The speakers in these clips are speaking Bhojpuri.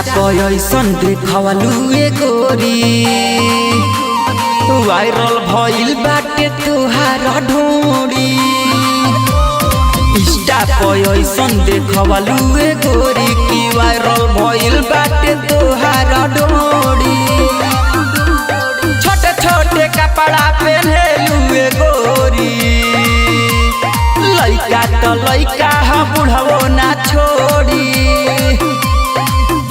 पर ऐसन देखवलू ए गोरी वायरल भइल बाटे तोहार ढोरी। इंस्टा पर ऐसन देखवलू ए गोरी की वायरल भइल बाटे तोहार ढोरी। छोटे छोटे कपड़ा पहनेलू ए गोरी, लइका तो लइका ह बुढ़वो ना छोड़ी।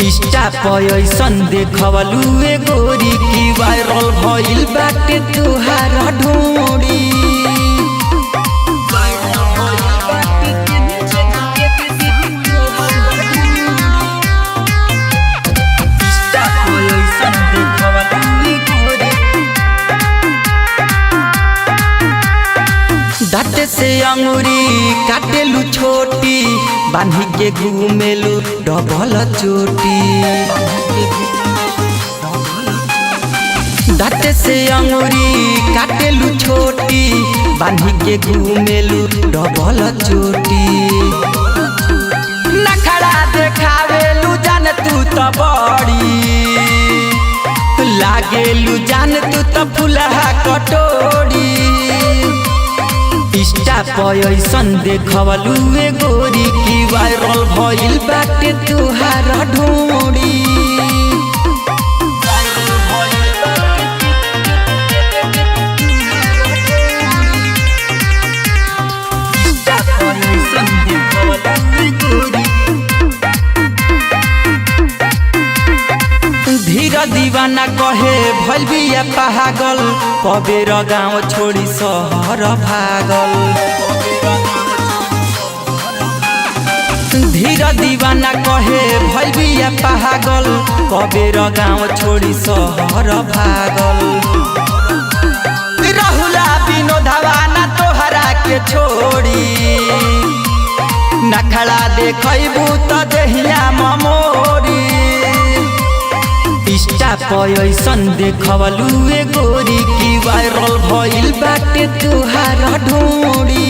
इंस्टा पर ऐसन देखवलू ए गोरी की वायरल भइल बाटे तोहार ढोरी। दाँत से अंगूरी काटेलू छोटी, बांधी के घूमेलू डबल चोटी। दाँत से अंगूरी काटेलू छोटी, बांधी के घूमेलू डबल चोटी। नखरा देखावेलू जान तू तो बड़ी, लागेलू जान तू तो फुलहा कटोरी। इंस्टा पर ऐसन देखवलू ए गोरी की वायरल भइल बाटे तोहार ढोरी। धीरा दीवाना कहे भइल बिया पागल, कबेर गाँव छोड़ी शहर भागल। धीरा दीवाना कहे भइल बिया पागल, कबेर गाँव छोड़ी शहर भागल। राहुला विनोदवा ना तोहरा के छोड़ी, नखड़ा देखबू तो देहिया ममोरी। इंस्टा पर ऐसन देखवलू ए गोरी की वायरल भइल बाटे तोहार ढोरी।